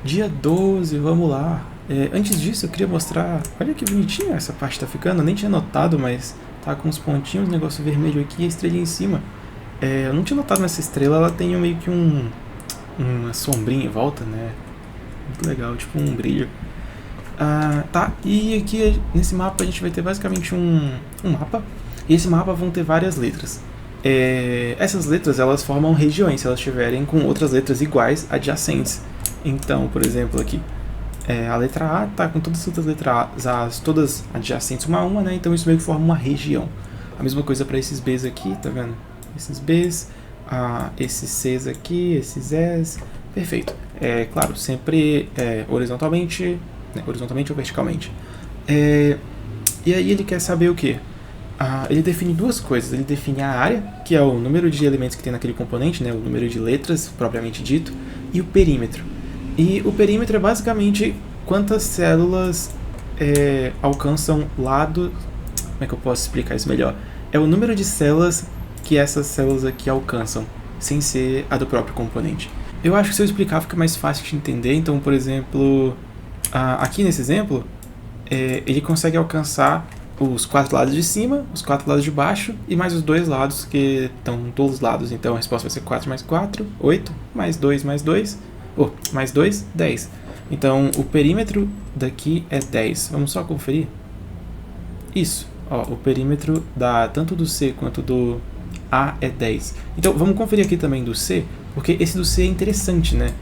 Dia 12, vamos lá. Antes disso, eu queria mostrar. Olha que bonitinha essa parte tá ficando. Eu nem tinha notado, mas tá com uns pontinhos, negócio vermelho aqui e a estrelinha em cima. Eu não tinha notado nessa estrela, ela tem meio que uma sombrinha em volta, né? Muito legal, tipo um brilho. Tá, e aqui nesse mapa a gente vai ter basicamente um mapa. E esse mapa vão ter várias letras. Essas letras elas formam regiões se elas estiverem com outras letras iguais adjacentes. Então, por exemplo, aqui a letra A tá com todas as outras letras A todas adjacentes uma a uma, né? Então isso meio que forma uma região. A mesma coisa para esses Bs aqui, tá vendo? Esses Bs, esses Cs aqui, esses Es. Perfeito. Claro, sempre horizontalmente, né? Horizontalmente ou verticalmente. E aí ele quer saber o quê? Ele define duas coisas. Ele define a área, que é o número de elementos que tem naquele componente, né? O número de letras, propriamente dito, e o perímetro. E o perímetro é basicamente quantas células alcançam lado... Como é que eu posso explicar isso melhor? É o número de células que essas células aqui alcançam, sem ser a do próprio componente. Eu acho que se eu explicar fica mais fácil de entender. Então, por exemplo, aqui nesse exemplo, ele consegue alcançar os 4 lados de cima, os 4 lados de baixo e mais os 2 lados que estão dos lados. Então a resposta vai ser 4 mais 4, 8, mais 2 mais 2, mais 2, 10. Então o perímetro daqui é 10. Vamos só conferir? Isso, o perímetro tanto do C quanto do A é 10. Então vamos conferir aqui também do C, porque esse do C é interessante, né?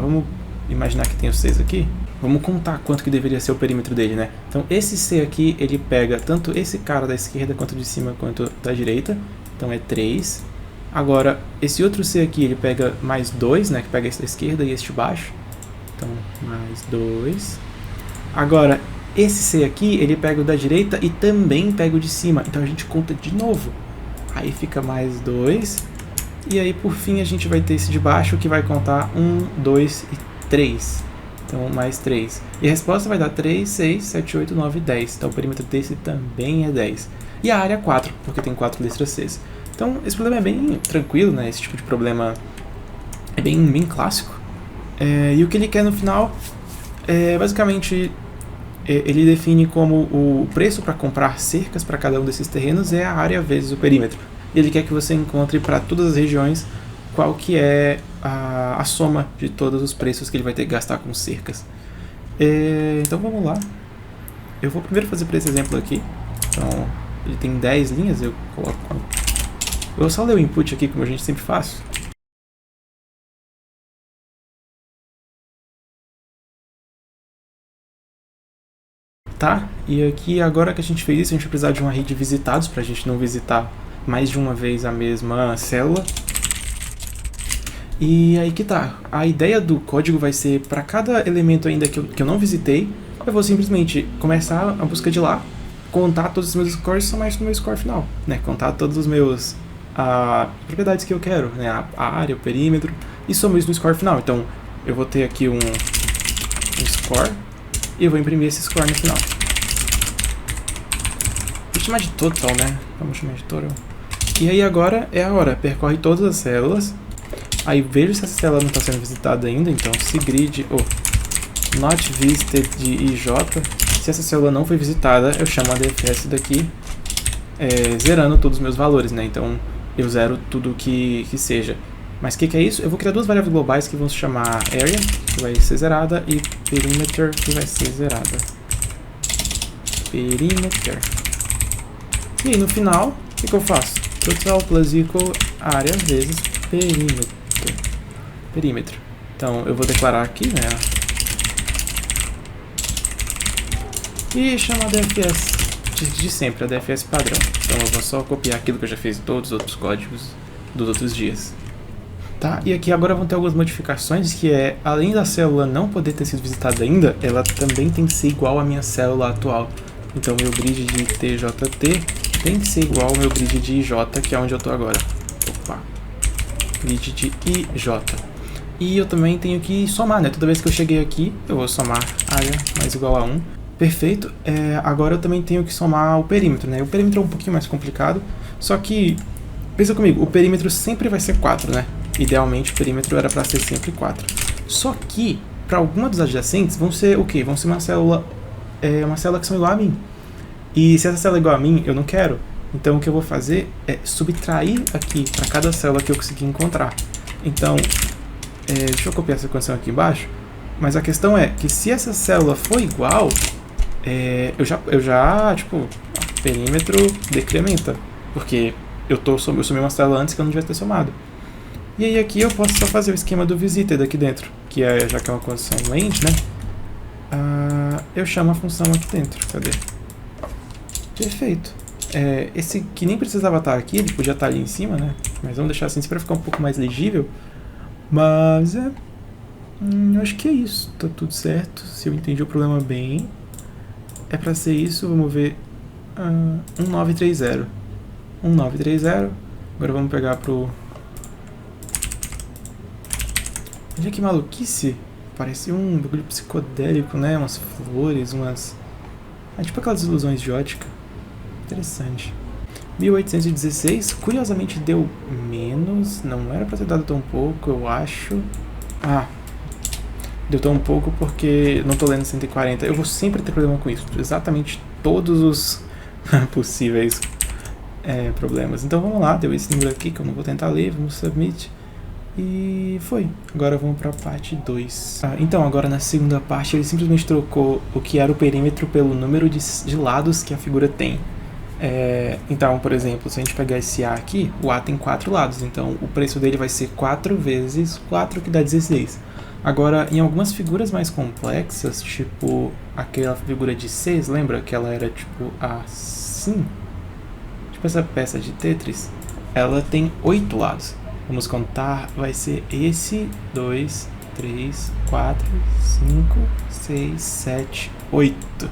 Vamos imaginar que tem os Cs aqui. Vamos contar quanto que deveria ser o perímetro dele, né? Então esse C aqui, ele pega tanto esse cara da esquerda, quanto de cima, quanto da direita. Então é 3. Agora, esse outro C aqui, ele pega mais 2, né? Que pega esse da esquerda e este de baixo. Então, mais 2. Agora, esse C aqui, ele pega o da direita e também pega o de cima. Então a gente conta de novo. Aí fica mais 2. E aí, por fim, a gente vai ter esse de baixo que vai contar 1, 2 e 3. Então, mais 3. E a resposta vai dar 3, 6, 7, 8, 9, 10. Então, o perímetro desse também é 10. E a área é 4, porque tem 4 letras Cs. Então, esse problema é bem tranquilo, né? Esse tipo de problema é bem clássico. E o que ele quer no final basicamente, ele define como o preço para comprar cercas para cada um desses terrenos é a área vezes o perímetro. E ele quer que você encontre para todas as regiões qual que é a soma de todos os preços que ele vai ter que gastar com cercas. Então vamos lá. Eu vou primeiro fazer para esse exemplo aqui. Então, ele tem 10 linhas, eu coloco... Eu vou só ler o input aqui, como a gente sempre faz. Tá, e aqui agora que a gente fez isso, a gente vai precisar de um array de visitados, para a gente não visitar mais de uma vez a mesma célula. E aí que tá, a ideia do código vai ser, para cada elemento ainda que eu não visitei, eu vou simplesmente começar a busca de lá, contar todos os meus scores e somar isso no meu score final, né? Contar todos os meus propriedades que eu quero, né? A área, o perímetro, e somar isso no score final. Então, eu vou ter aqui um score, e eu vou imprimir esse score no final. Vou chamar de total, né? Vamos chamar de total. E aí agora é a hora, percorre todas as células. Aí vejo se essa célula não está sendo visitada ainda, então se grid not visited de IJ, se essa célula não foi visitada, eu chamo a DFS daqui, zerando todos os meus valores, né? Então eu zero tudo que seja. Mas o que é isso? Eu vou criar duas variáveis globais que vão se chamar area, que vai ser zerada, e perimeter, que vai ser zerada. Perimeter. E aí no final, o que eu faço? Total plus equal área vezes perímetro. Então eu vou declarar aqui, né? E chamar a DFS de sempre, a DFS padrão. Então eu vou só copiar aquilo que eu já fiz em todos os outros códigos dos outros dias. Tá, e aqui agora vão ter algumas modificações que além da célula não poder ter sido visitada ainda, ela também tem que ser igual à minha célula atual. Então meu grid de TJT tem que ser igual ao meu grid de IJ, que é onde eu estou agora. Opa! Grid de IJ. E eu também tenho que somar, né? Toda vez que eu cheguei aqui, eu vou somar área mais igual a 1. Perfeito. Agora eu também tenho que somar o perímetro, né? O perímetro é um pouquinho mais complicado, só que, pensa comigo, o perímetro sempre vai ser 4, né? Idealmente o perímetro era para ser sempre 4. Só que, para alguma dos adjacentes, vão ser o quê? Vão ser uma célula que são igual a mim. E se essa célula é igual a mim, eu não quero. Então o que eu vou fazer é subtrair aqui para cada célula que eu conseguir encontrar. Então, deixa eu copiar essa condição aqui embaixo. Mas a questão é que se essa célula for igual, eu já, tipo, perímetro decrementa. Porque eu somei uma célula antes que eu não devia ter somado. E aí aqui eu posso só fazer o esquema do visitor daqui dentro. Que já que é uma condição range, né? Eu chamo a função aqui dentro. Cadê? Perfeito. Esse que nem precisava estar aqui, ele podia estar ali em cima, né? Mas vamos deixar assim para ficar um pouco mais legível. Mas eu acho que é isso. Tá tudo certo. Se eu entendi o problema bem, é para ser isso. Vamos ver 1930. 1930. Agora vamos pegar pro... Olha que maluquice. Parecia um bagulho psicodélico, né? Umas flores, umas... tipo aquelas ilusões de ótica. Interessante. 1816, curiosamente deu menos. Não era pra ter dado tão pouco, eu acho. Deu tão pouco porque não tô lendo 140. Eu vou sempre ter problema com isso. Exatamente todos os possíveis problemas. Então vamos lá, deu esse número aqui que eu não vou tentar ler. Vamos submit. E foi. Agora vamos para a parte 2. Então, agora na segunda parte ele simplesmente trocou o que era o perímetro pelo número de lados que a figura tem. Então, por exemplo, se a gente pegar esse A aqui, o A tem 4 lados. Então, o preço dele vai ser 4 vezes 4, que dá 16. Agora, em algumas figuras mais complexas, tipo aquela figura de 6, lembra que ela era tipo assim? Tipo essa peça de Tetris. Ela tem 8 lados. Vamos contar, vai ser esse, 2, 3, 4, 5, 6, 7, 8.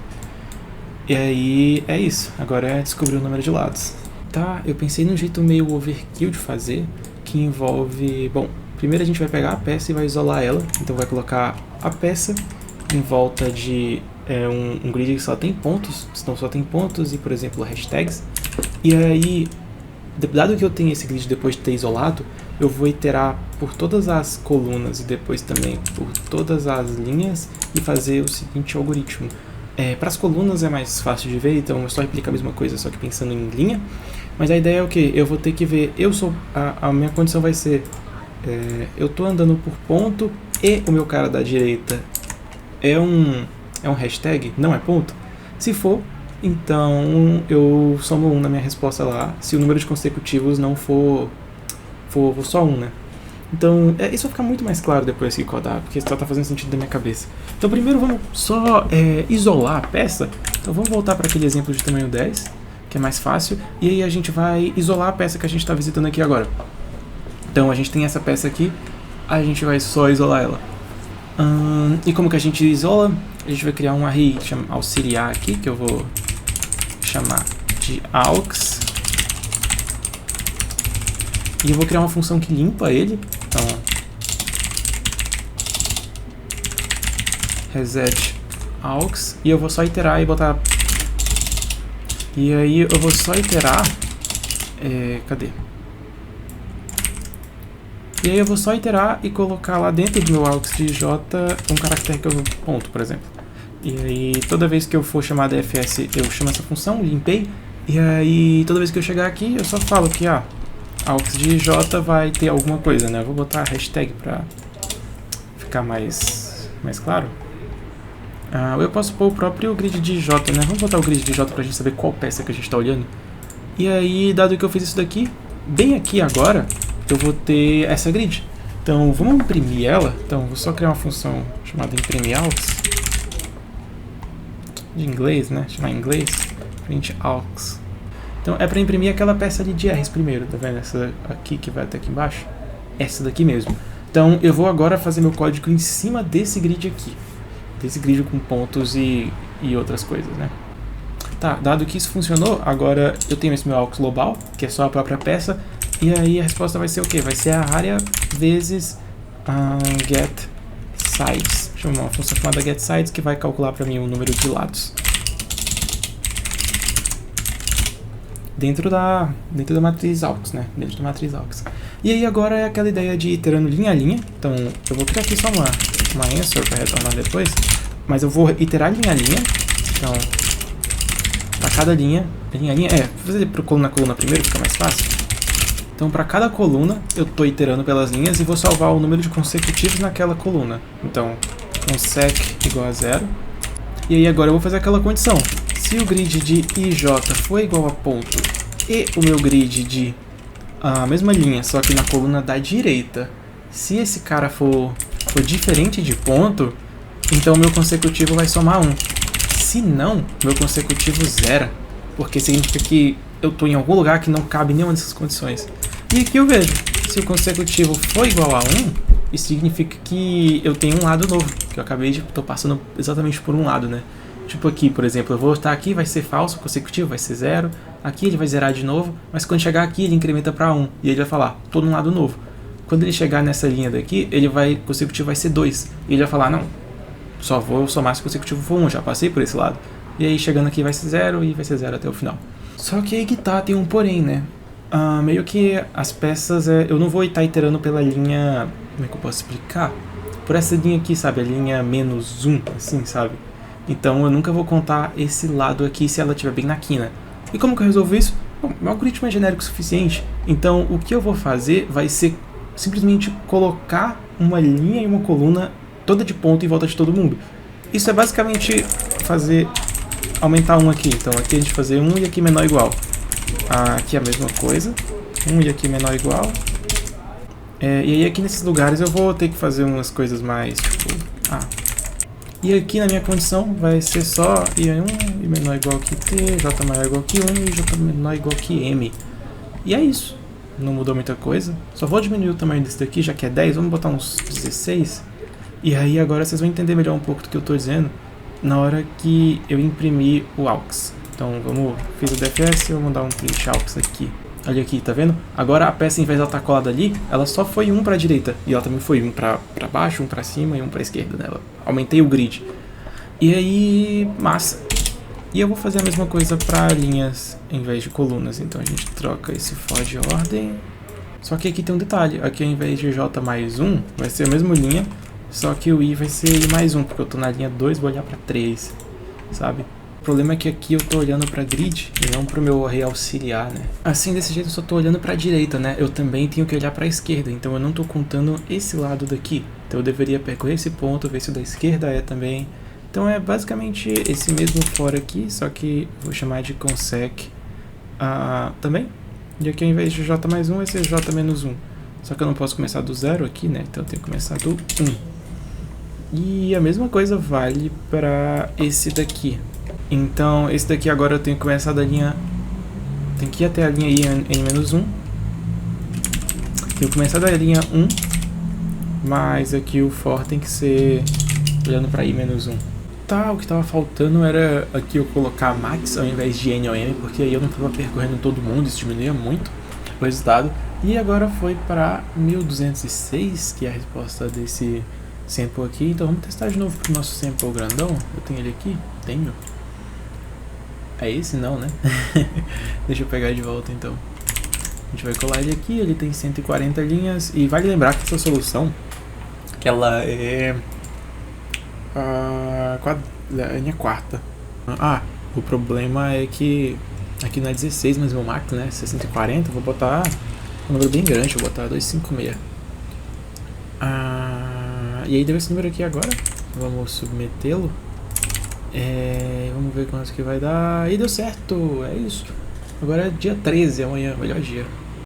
E aí é isso, agora é descobrir o número de lados. Tá, eu pensei num jeito meio overkill de fazer, que envolve... Bom, primeiro a gente vai pegar a peça e vai isolar ela. Então vai colocar a peça em volta de um grid que só tem pontos, então só tem pontos e, por exemplo, hashtags. E aí, dado que eu tenho esse grid depois de ter isolado, eu vou iterar por todas as colunas e depois também por todas as linhas e fazer o seguinte algoritmo. Para as colunas é mais fácil de ver, então eu só replico a mesma coisa, só que pensando em linha. Mas a ideia é o que? Eu vou ter que ver, a minha condição vai ser, eu estou andando por ponto e o meu cara da direita é um hashtag, não é ponto? Se for, então eu somo 1 na minha resposta lá, se o número de consecutivos não for só 1, né? Então, isso vai ficar muito mais claro depois que codar, porque só tá fazendo sentido na minha cabeça. Então, primeiro vamos só isolar a peça. Então, vamos voltar para aquele exemplo de tamanho 10, que é mais fácil. E aí a gente vai isolar a peça que a gente está visitando aqui agora. Então, a gente tem essa peça aqui, a gente vai só isolar ela. E como que a gente isola? A gente vai criar um array auxiliar aqui, que eu vou chamar de aux. E eu vou criar uma função que limpa ele. Então, reset aux. E eu vou só iterar e botar... E aí eu vou só iterar... cadê? E aí eu vou só iterar e colocar lá dentro do meu aux de j um caractere que eu ponto, por exemplo. E aí toda vez que eu for chamar dfs, eu chamo essa função, limpei. E aí toda vez que eu chegar aqui, eu só falo que aux de j vai ter alguma coisa, né? Eu vou botar a hashtag pra ficar mais claro. Eu posso pôr o próprio grid de j, né? Vamos botar o grid de j pra gente saber qual peça que a gente tá olhando. E aí, dado que eu fiz isso daqui, bem aqui agora, eu vou ter essa grid. Então, vamos imprimir ela. Então, vou só criar uma função chamada imprimir aux. De inglês, né? Chamar em inglês. Print aux. Então, é para imprimir aquela peça ali de R's primeiro, tá vendo? Essa aqui que vai até aqui embaixo. Essa daqui mesmo. Então, eu vou agora fazer meu código em cima desse grid aqui. Desse grid com pontos e outras coisas, né? Tá, dado que isso funcionou, agora eu tenho esse meu aux global, que é só a própria peça. E aí a resposta vai ser o quê? Vai ser a área vezes get sides. Chama uma função chamada get sides que vai calcular para mim o número de lados. Dentro da matriz aux, né? Dentro da matriz aux. E aí agora é aquela ideia de ir iterando linha a linha. Então eu vou criar aqui só uma answer para retornar depois. Mas eu vou iterar linha a linha. Então, para cada linha a linha, vou fazer por coluna a coluna primeiro, fica mais fácil. Então para cada coluna eu estou iterando pelas linhas e vou salvar o número de consecutivos naquela coluna. Então, consec igual a 0. E aí agora eu vou fazer aquela condição. Se o grid de IJ for igual a ponto e o meu grid de a mesma linha, só que na coluna da direita, se esse cara for diferente de ponto, então meu consecutivo vai somar 1. Se não, meu consecutivo zera, porque significa que eu estou em algum lugar que não cabe nenhuma dessas condições. E aqui eu vejo, se o consecutivo for igual a 1, isso significa que eu tenho um lado novo, que eu acabei de estou passando exatamente por um lado, né? Tipo aqui, por exemplo, eu vou estar aqui, vai ser falso, o consecutivo vai ser 0, aqui ele vai zerar de novo, mas quando chegar aqui ele incrementa para 1, e ele vai falar, tô num lado novo. Quando ele chegar nessa linha daqui, o consecutivo vai ser 2, e ele vai falar, não, só vou somar se o consecutivo for 1, já passei por esse lado. E aí chegando aqui vai ser 0, e vai ser 0 até o final. Só que aí que tá, tem um porém, né? Meio que as peças, eu não vou estar iterando pela linha, como é que eu posso explicar? Por essa linha aqui, sabe, a linha -1, assim, sabe? Então eu nunca vou contar esse lado aqui se ela estiver bem na quina. E como que eu resolvo isso? Bom, meu algoritmo é genérico o suficiente, então o que eu vou fazer vai ser simplesmente colocar uma linha e uma coluna toda de ponto em volta de todo mundo. Isso é basicamente fazer aumentar 1 aqui, então aqui a gente fazer 1 e aqui menor ou igual. Aqui é a mesma coisa, 1 e aqui menor ou igual. E aí aqui nesses lugares eu vou ter que fazer umas coisas mais, tipo, e aqui na minha condição vai ser só I1 e menor ou igual que T, J maior ou igual que 1 e J menor ou igual que M. E é isso. Não mudou muita coisa. Só vou diminuir o tamanho desse daqui, já que é 10, vamos botar uns 16. E aí agora vocês vão entender melhor um pouco do que eu estou dizendo na hora que eu imprimir o AUX. Então fiz o DFS e eu vou mandar um print AUX aqui. Olha aqui, tá vendo? Agora a peça, em vez de ela estar colada ali, ela só foi um para a direita. E ela também foi um para baixo, um para cima e um para a esquerda nela. Aumentei o grid. E aí, massa. E eu vou fazer a mesma coisa para linhas em vez de colunas. Então a gente troca esse for de ordem. Só que aqui tem um detalhe. Aqui ao invés de J mais 1, vai ser a mesma linha. Só que o I vai ser I mais 1, porque eu tô na linha 2, vou olhar para 3. Sabe? O problema é que aqui eu tô olhando para grid e não para o meu array auxiliar, né? Assim, desse jeito eu só tô olhando para a direita, né? Eu também tenho que olhar para a esquerda, então eu não tô contando esse lado daqui. Então eu deveria percorrer esse ponto, ver se o da esquerda é também. Então é basicamente esse mesmo for aqui, só que vou chamar de consec também. E aqui ao invés de J mais 1 vai ser J menos 1. Só que eu não posso começar do 0 aqui, né? Então eu tenho que começar do 1. E a mesma coisa vale para esse daqui. Então, esse daqui agora eu tenho que começar da linha... Tem que ir até a linha I-1. Tenho que começar da linha 1. Mas aqui o for tem que ser olhando para I-1. Tá, o que tava faltando era aqui eu colocar max ao invés de N ou M, porque aí eu não tava percorrendo todo mundo, isso diminuía muito o resultado. E agora foi para 1206, que é a resposta desse sample aqui. Então vamos testar de novo pro nosso sample grandão. Eu tenho ele aqui? Tenho. É esse não, né? Deixa eu pegar de volta então. A gente vai colar ele aqui, ele tem 140 linhas. E vale lembrar que essa solução, que ela é a linha quarta. O problema é que aqui não é 16, mas meu max, né, 640, vou botar um número bem grande, vou botar 256. E aí deu esse número aqui agora, vamos submetê-lo. Vamos ver quanto que vai dar. E deu certo, é isso. Agora é dia 13, amanhã, melhor dia.